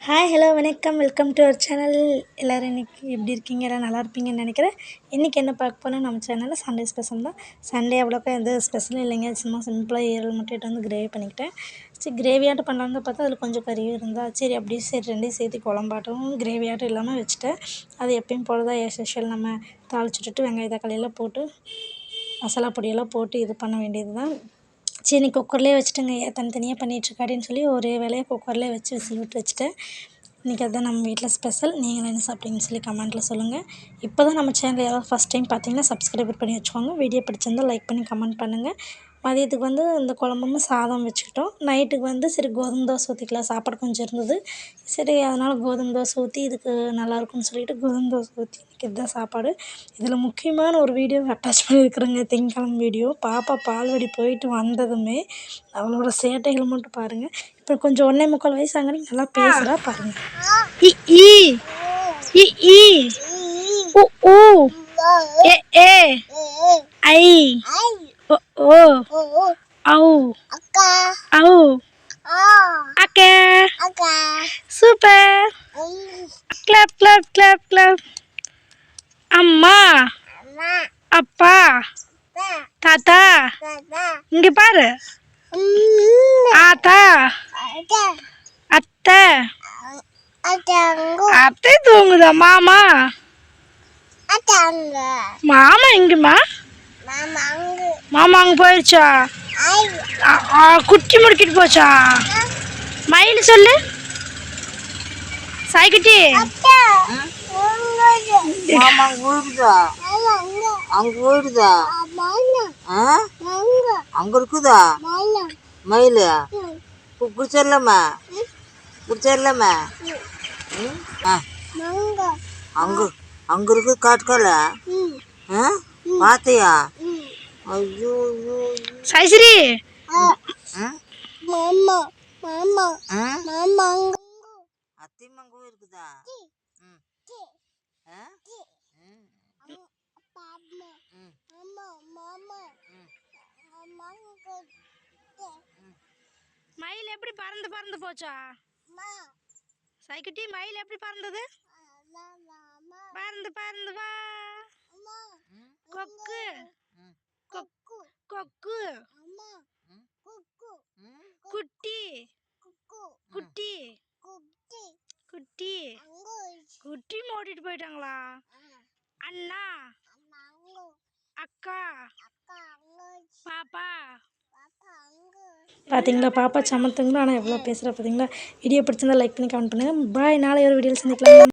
Hi hello வணக்கம் welcome to our channel. எல்லோரும் இன்றைக்கி எப்படி இருக்கீங்க? எல்லாம் நல்லா இருப்பீங்கன்னு நினைக்கிறேன். இன்றைக்கி என்ன பார்க்க போனால் நம்ம சேனலில் சண்டே ஸ்பெஷல் தான். சண்டே அவ்வளோக்கா எந்த ஸ்பெஷலும் இல்லைங்க. சும்மா சிம்பிளாக ஈரல் மட்டும் இட்டு வந்து கிரேவி பண்ணிக்கிட்டேன். சரி கிரேவியாட்டம் பண்ணலான்னு பார்த்தா அதில் கொஞ்சம் கறியும் இருந்தால் சரி அப்படியே சரி ரெண்டையும் சேர்த்து குழம்பாட்டம் கிரேவியாட்டம் இல்லாமல் வச்சுட்டேன். அது எப்பயும் போல தான் எஸ்பெஷல் நம்ம தாளிச்சுட்டு வெங்காய தக்காளியெல்லாம் போட்டு மசாலா பொடியெல்லாம் போட்டு இது பண்ண வேண்டியது தான். சரி குக்கர்லேயே வச்சுட்டேங்க. ஏன் தனித்தனியாக பண்ணிகிட்ருக்காடின்னு சொல்லி ஒரே வேலையாக குக்கர்லேயே வச்சு விசில் விட்டு வச்சுட்டேன். இன்றைக்கி அதுதான் நம்ம வீட்டில் ஸ்பெஷல். நீங்கள் என்ன சாப்பிட்டீங்கன்னு சொல்லி கமெண்ட்டில் சொல்லுங்கள். இப்போ தான் நம்ம சேனல் யாராவது ஃபஸ்ட் டைம் பார்த்தீங்கன்னா சப்ஸ்கிரைபர் பண்ணி வச்சுக்கோங்க. வீடியோ பிடிச்சிருந்தால் லைக் பண்ணி கமெண்ட் பண்ணுங்கள். மதியத்துக்கு இந்த குழம்பும் சாதம் வச்சுக்கிட்டோம். நைட்டுக்கு சரி கோதுமை தோசை ஊற்றிக்கலாம். சாப்பாடு கொஞ்சம் இருந்தது. சரி அதனால் கோதுமை தோசை ஊற்றி இதுக்கு நல்லாயிருக்கும்னு சொல்லிட்டு கோதுமை தோசை ஊற்றி இன்றைக்கி இதுதான் சாப்பாடு. இதில் முக்கியமான ஒரு வீடியோ அட்டாச் பண்ணியிருக்கிறேங்க. திங்கக்கிழமை வீடியோ. பாப்பா பால்வாடி போயிட்டு வந்ததுமே அவளோட சேட்டைகள் மட்டும் பாருங்கள். இப்போ கொஞ்சம் 1.25 வயசு ஆங்கன்னு நல்லா பேசுகிறா பாருங்கள். இ ஈ இ ஈ உ ஊ ஏ ஏ ஐ ஓ ஓ ஔ ஔ அக்கா super clap clap clap clap. அம்மா அப்பா தாத்தா இங்கே பாரு ஆத்தா அத்தை அத்தை தூங்குதா? மாமா மாமா எங்கம்மா? மாமா அங்கே போயிடுச்சா? குட்டி முடிக்கிட்டு போச்சா? மயில் சொல்லு சாய்க்குட்டி. மாமா அங்க போயிடுதா? அங்க போயிடுதா? அங்க இருக்குதா மயில்? பிடிச்சிடலாமா? பிடிச்சிடலாமா? அங்க அங்க இருக்கு காட்டுக்கால. பார்த்தியா? ஐயோ ஐயோ சாய்ஸ்ரீ அத்தியம்மா இருக்குதா? மயில் எப்படி பறந்து பறந்து போச்சா? சாய்க்குட்டி மயில் எப்படி பறந்தது? பறந்து பறந்து வா கொக்கு கொக்கு கொக்கு குட்டி குட்டி குட்டி குட்டி ஓட்டிட்டு போயிட்டாங்களா? அண்ணா அக்கா பாப்பா. பார்த்தீங்களா பாப்பா சமத்துங்களா? ஆனால் எவ்வளோ பேசுகிறா பார்த்தீங்களா? வீடியோ பிடிச்சிருந்தா லைக் பண்ணி கமெண்ட் பண்ணுங்கள். பாய். நாளை ஒரு வீடியோவில் சந்திக்கலாம்.